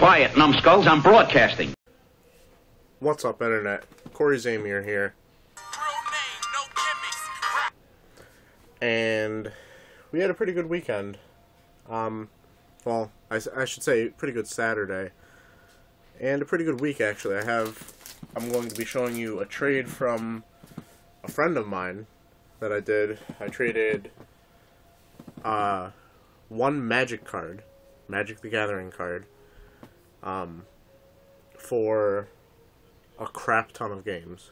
Quiet, numbskulls, I'm broadcasting. What's up, Internet? Corey Zamier here. And we had a pretty good weekend. Well, I should say pretty good Saturday. And a pretty good week, actually. I'm going to be showing you a trade from a friend of mine that I did. I traded one Magic card, Magic the Gathering card, for a crap ton of games.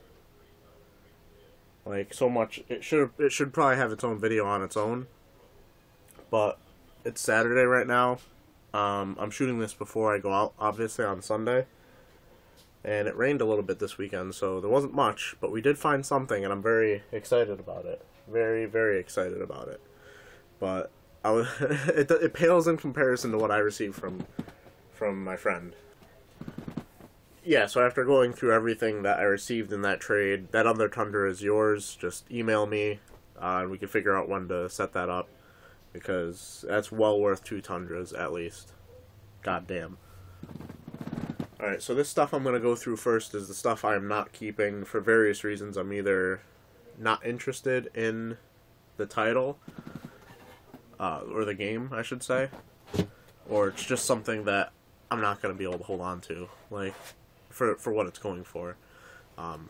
Like, so much. It should probably have its own video on its own. But it's Saturday right now. I'm shooting this before I go out, obviously, on Sunday. And it rained a little bit this weekend, so there wasn't much. But we did find something, and I'm very excited about it. Very, very excited about it. But it pales in comparison to what I received from my friend. Yeah, so after going through everything that I received in that trade, that other Tundra is yours. Just email me, and we can figure out when to set that up. Because that's well worth 2 Tundras, at least. God damn. Alright, so this stuff I'm going to go through first is the stuff I'm not keeping for various reasons. I'm either not interested in the title, or the game, I should say, or it's just something that I'm not going to be able to hold on to, like, for what it's going for.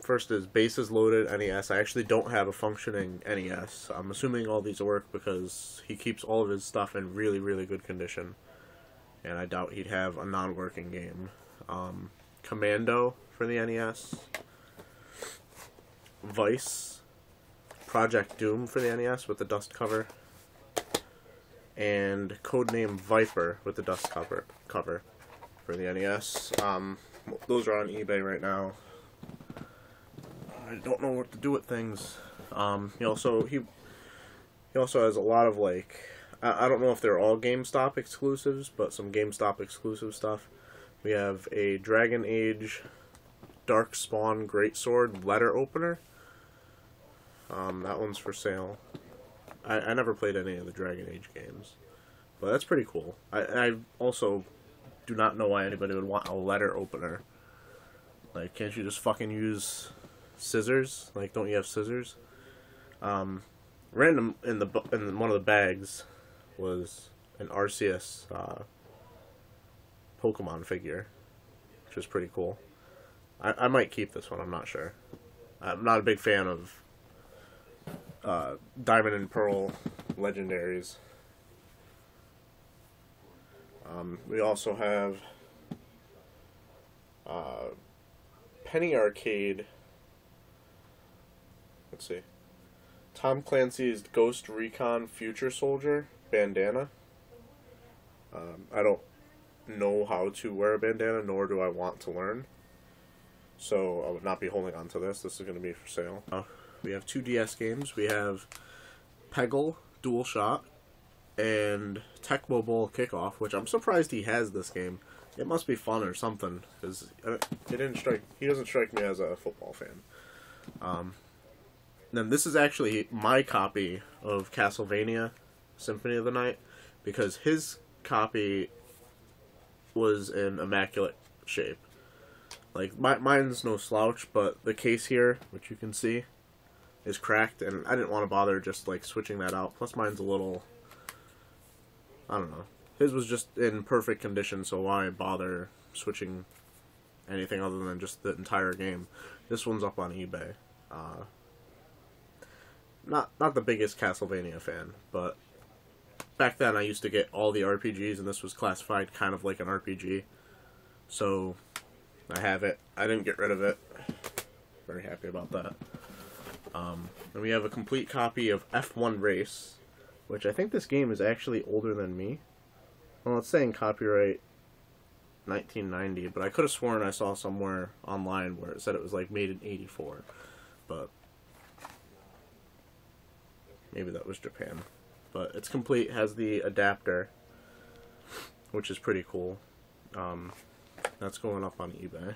First is bases loaded NES. I actually don't have a functioning NES. I'm assuming all these work because he keeps all of his stuff in really, really good condition. And I doubt he'd have a non-working game. Commando for the NES. Vice. Project Doom for the NES with the dust cover. And Codename Viper with the dust cover for the NES. Those are on eBay right now. I don't know what to do with things. He also has a lot of, like, I don't know if they're all GameStop exclusives, but some GameStop exclusive stuff. We have a Dragon Age Darkspawn Greatsword letter opener. That one's for sale. I never played any of the Dragon Age games, but that's pretty cool. I also do not know why anybody would want a letter opener. Like, can't you just fucking use scissors? Like, don't you have scissors? Random in one of the bags was an Arceus Pokemon figure, which is pretty cool. I might keep this one. I'm not sure. I'm not a big fan of Diamond and Pearl legendaries. We also have Penny Arcade. Let's see. Tom Clancy's Ghost Recon Future Soldier bandana. I don't know how to wear a bandana, nor do I want to learn. So I would not be holding on to this. This is going to be for sale. We have 2 DS games. We have Peggle Dual Shot and Tecmo Bowl Kickoff, which I'm surprised he has this game. It must be fun or something, because he doesn't strike me as a football fan. Then this is actually my copy of Castlevania Symphony of the Night, because his copy was in immaculate shape. Like, mine's no slouch, but the case here, which you can see, is cracked, and I didn't want to bother just, like, switching that out. Plus mine's a little, I don't know. His was just in perfect condition, so why bother switching anything other than just the entire game? This one's up on eBay. Not the biggest Castlevania fan, but back then I used to get all the RPGs, and this was classified kind of like an RPG. So I have it. I didn't get rid of it. Very happy about that. And we have a complete copy of F1 Race, which I think this game is actually older than me. Well, it's saying copyright 1990, but I could have sworn I saw somewhere online where it said it was like made in 84, but maybe that was Japan. But it's complete, has the adapter, which is pretty cool. That's going up on eBay.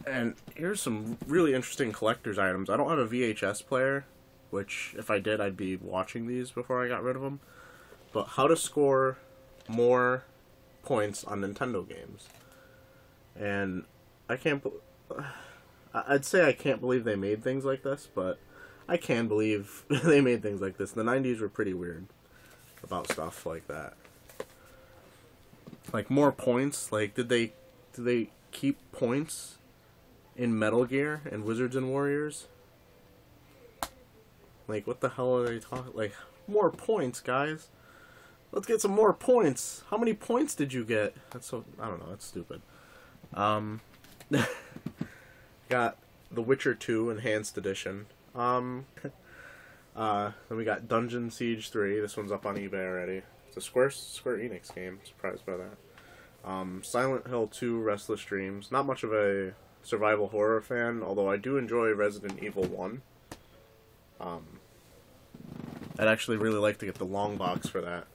And here's some really interesting collector's items. I don't have a VHS player, which if I did, I'd be watching these before I got rid of them. But how to score more points on Nintendo games. And I'd say I can't believe they made things like this, but I can believe they made things like this. The 90s were pretty weird about stuff like that. Like, more points, like, did they keep points in Metal Gear and Wizards and Warriors? Like, what the hell are they talking? Like, more points, guys. Let's get some more points. How many points did you get? That's so, I don't know, that's stupid. Got The Witcher 2 Enhanced Edition. Then we got Dungeon Siege 3. This one's up on eBay already. It's a Square Enix game. Surprised by that. Silent Hill 2 Restless Dreams. Not much of a survival horror fan, although I do enjoy Resident Evil 1. I'd actually really like to get the long box for that,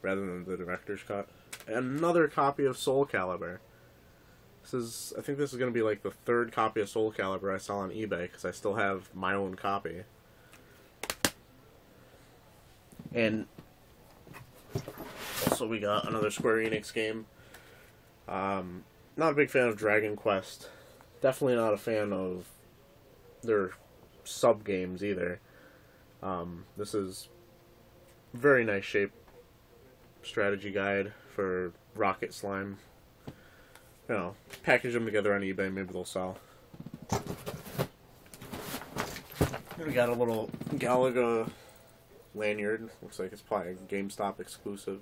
rather than the director's cut. Another copy of Soul Calibur. I think this is going to be like the third copy of Soul Calibur I sell on eBay, because I still have my own copy. And also we got another Square Enix game. Not a big fan of Dragon Quest. Definitely not a fan of their sub-games either. This is very nice shape strategy guide for Rocket Slime. You know, package them together on eBay, maybe they'll sell. We got a little Galaga lanyard. Looks like it's probably a GameStop exclusive.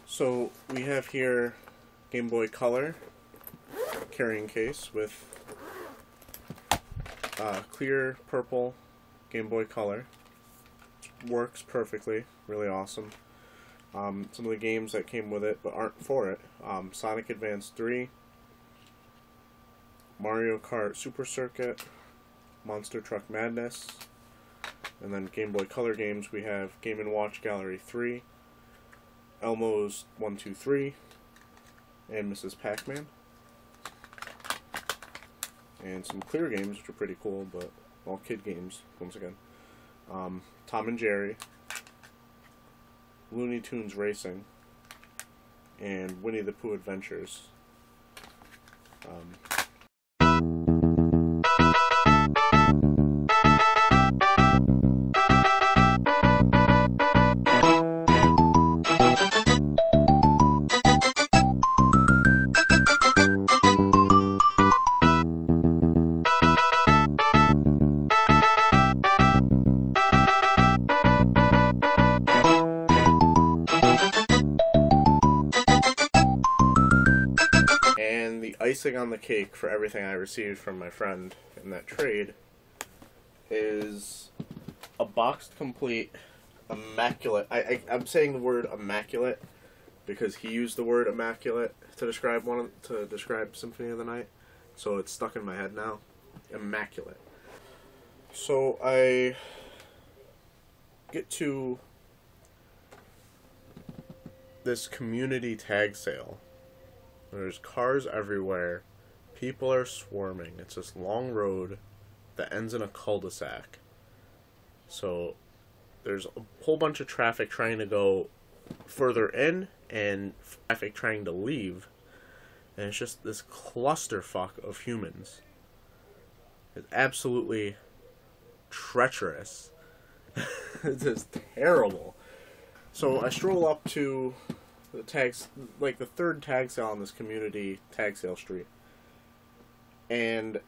So we have here Game Boy Color carrying case with clear purple Game Boy Color. Works perfectly. Really awesome. Some of the games that came with it but aren't for it. Sonic Advance 3, Mario Kart Super Circuit, Monster Truck Madness, and then Game Boy Color games we have Game & Watch Gallery 3, Elmo's 1-2-3, and Mrs. Pac-Man. And some clear games, which are pretty cool, but all kid games, once again. Tom and Jerry, Looney Tunes Racing, and Winnie the Pooh Adventures. Icing on the cake for everything I received from my friend in that trade is a boxed complete immaculate. I'm saying the word immaculate because he used the word immaculate to describe Symphony of the Night, so it's stuck in my head now. Immaculate. So I get to this community tag sale. There's cars everywhere. People are swarming. It's this long road that ends in a cul-de-sac. So there's a whole bunch of traffic trying to go further in and traffic trying to leave. And it's just this clusterfuck of humans. It's absolutely treacherous. It's just terrible. So I stroll up to the tags, like the third tag sale on this community tag sale street, and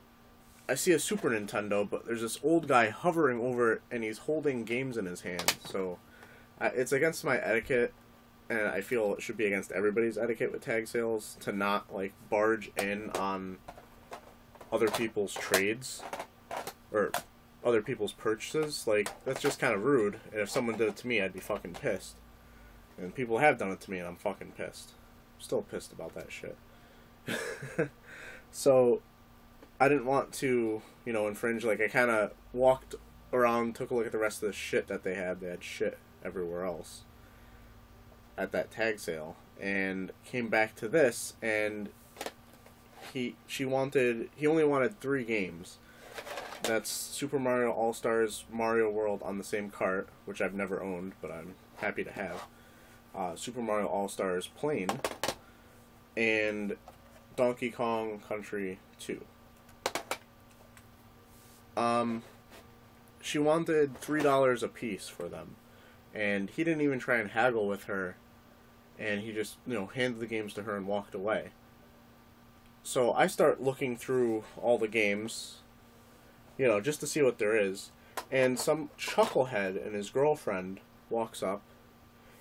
I see a Super Nintendo, but there's this old guy hovering over it, and he's holding games in his hand. So it's against my etiquette, and I feel it should be against everybody's etiquette with tag sales to not like barge in on other people's trades or other people's purchases. Like, that's just kind of rude, and if someone did it to me, I'd be fucking pissed. And people have done it to me, and I'm fucking pissed. I'm still pissed about that shit. So, I didn't want to, infringe. Like, I kind of walked around, took a look at the rest of the shit that they had. They had shit everywhere else at that tag sale. And came back to this, and he only wanted 3 games. That's Super Mario All-Stars, Mario World on the same cart, which I've never owned, but I'm happy to have. Super Mario All-Stars Plane, and Donkey Kong Country 2. She wanted $3 a piece for them, and he didn't even try and haggle with her, and he just, handed the games to her and walked away. So I start looking through all the games, just to see what there is, and some chucklehead and his girlfriend walks up,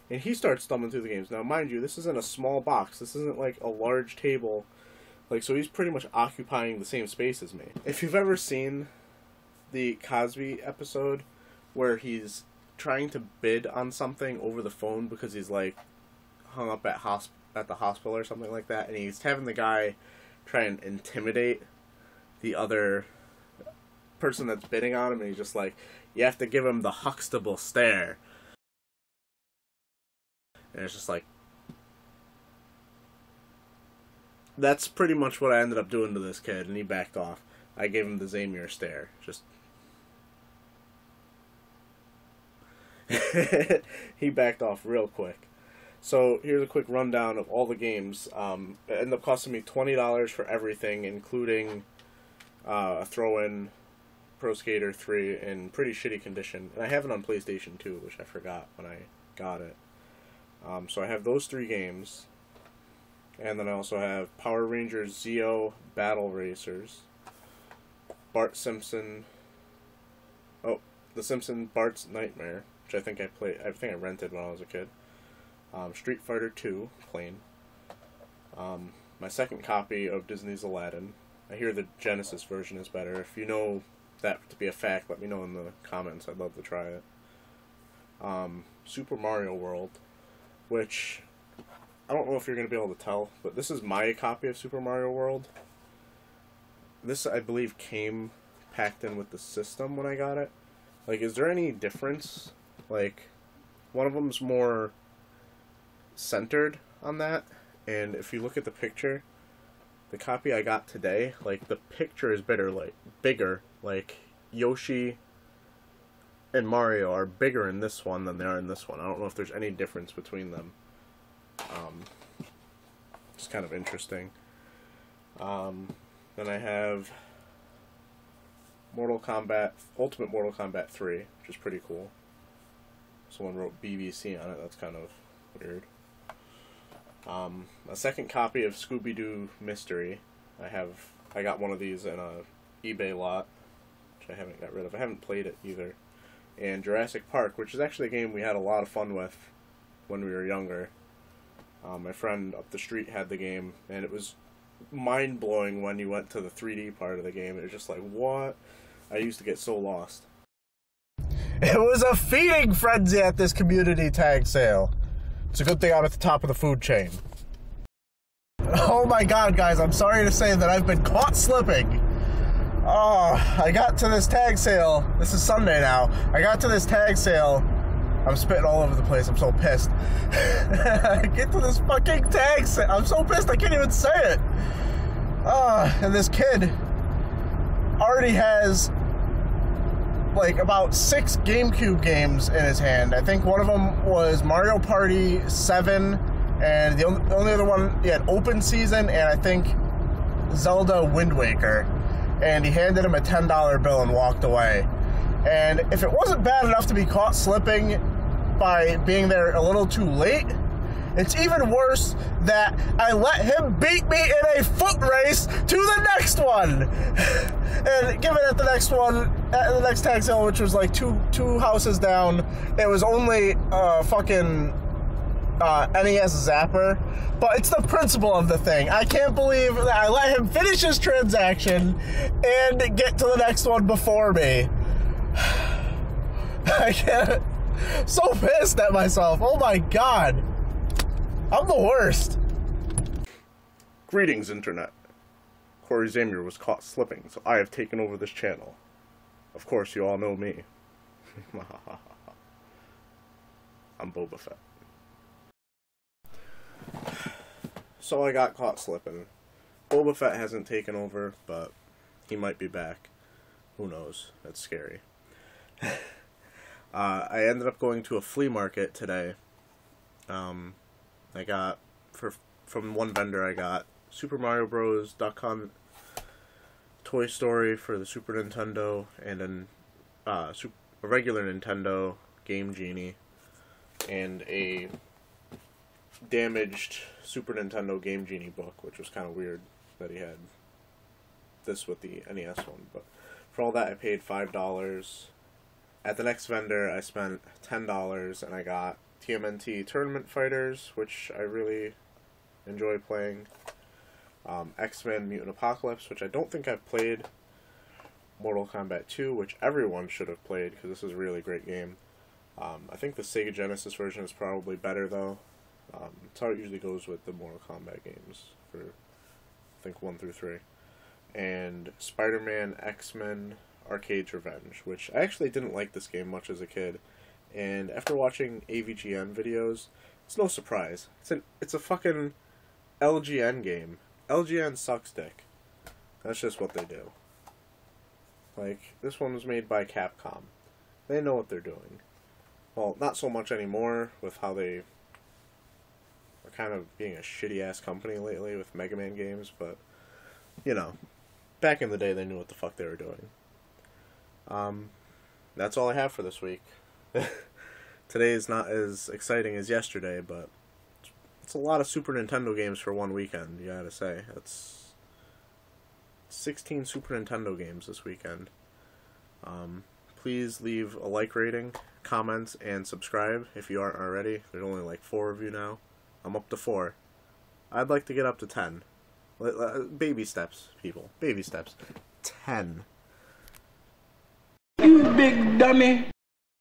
and he starts thumbing through the games. Now, mind you, this isn't a small box. This isn't like a large table. So he's pretty much occupying the same space as me. If you've ever seen the Cosby episode where he's trying to bid on something over the phone because he's, hung up at the hospital or something like that, and he's having the guy try and intimidate the other person that's bidding on him, and he's just like, you have to give him the Huxtable stare. And it's just like, that's pretty much what I ended up doing to this kid, and he backed off. I gave him the Zamir stare. He backed off real quick. So here's a quick rundown of all the games. It ended up costing me $20 for everything, including a throw-in Pro Skater 3 in pretty shitty condition. And I have it on PlayStation 2, which I forgot when I got it. So I have those 3 games. And then I also have Power Rangers Zeo Battle Racers, Bart Simpson, The Simpsons Bart's Nightmare, which I think I rented when I was a kid. Street Fighter 2, plain. My second copy of Disney's Aladdin. I hear the Genesis version is better. If you know that to be a fact, let me know in the comments. I'd love to try it. Super Mario World, which I don't know if you're going to be able to tell, but this is my copy of Super Mario World. This, I believe, came packed in with the system when I got it. Is there any difference? One of them's more centered on that, and if you look at the picture, the copy I got today, the picture is bigger. Yoshi and Mario are bigger in this one than they are in this one. I don't know if there's any difference between them. It's kind of interesting. Then I have Ultimate Mortal Kombat 3, which is pretty cool. Someone wrote BBC on it. That's kind of weird. A second copy of Scooby-Doo Mystery. I got one of these in a eBay lot, which I haven't got rid of. I haven't played it either. And Jurassic Park, which is actually a game we had a lot of fun with when we were younger. My friend up the street had the game, and it was mind-blowing when you went to the 3D part of the game. It was just like, what? I used to get so lost. It was a feeding frenzy at this community tag sale. It's a good thing I'm at the top of the food chain. Oh my god, guys, I'm sorry to say that I've been caught slipping. Oh, I got to this tag sale. This is Sunday now. I got to this tag sale. I'm spitting all over the place. I'm so pissed. I get to this fucking tag sale. I'm so pissed I can't even say it. And this kid already has about 6 GameCube games in his hand. I think one of them was Mario Party 7, and the only other one, he had Open Season, and I think Zelda Wind Waker. And he handed him a $10 bill and walked away. And if it wasn't bad enough to be caught slipping by being there a little too late, it's even worse that I let him beat me in a foot race to the next one. And given at the next one, at the next tag sale, which was two houses down, it was only fucking NES Zapper. But it's the principle of the thing. I can't believe that I let him finish his transaction and get to the next one before me. I can't. So pissed at myself. Oh my god. I'm the worst. Greetings, Internet. Corey Zamir was caught slipping, so I have taken over this channel. Of course, you all know me. I'm Boba Fett. So I got caught slipping. Boba Fett hasn't taken over, but he might be back. Who knows? That's scary. I ended up going to a flea market today, I got from one vendor. I got Super Mario Bros. Duck Hunt, Toy Story for the Super Nintendo, and a regular Nintendo Game Genie, and a damaged Super Nintendo Game Genie book, which was kind of weird that he had this with the NES one. But for all that, I paid $5. At the next vendor, I spent $10, and I got TMNT Tournament Fighters, which I really enjoy playing. X-Men Mutant Apocalypse, which I don't think I've played. Mortal Kombat 2, which everyone should have played, because this is a really great game. I think the Sega Genesis version is probably better, though. That's how it usually goes with the Mortal Kombat games, for, I think, 1 through 3. And Spider-Man X-Men Arcade's Revenge, which I actually didn't like this game much as a kid. And after watching AVGN videos, it's no surprise. It's a fucking LGN game. LGN sucks dick. That's just what they do. Like, this one was made by Capcom. They know what they're doing. Well, not so much anymore with how they are kind of being a shitty-ass company lately with Mega Man games, but, you know, back in the day they knew what the fuck they were doing. That's all I have for this week. Today is not as exciting as yesterday, but it's a lot of Super Nintendo games for one weekend, you gotta say. It's 16 Super Nintendo games this weekend. Please leave a like rating, comment, and subscribe if you aren't already. There's only like 4 of you now. I'm up to 4. I'd like to get up to 10. Baby steps, people. Baby steps. 10. You big dummy.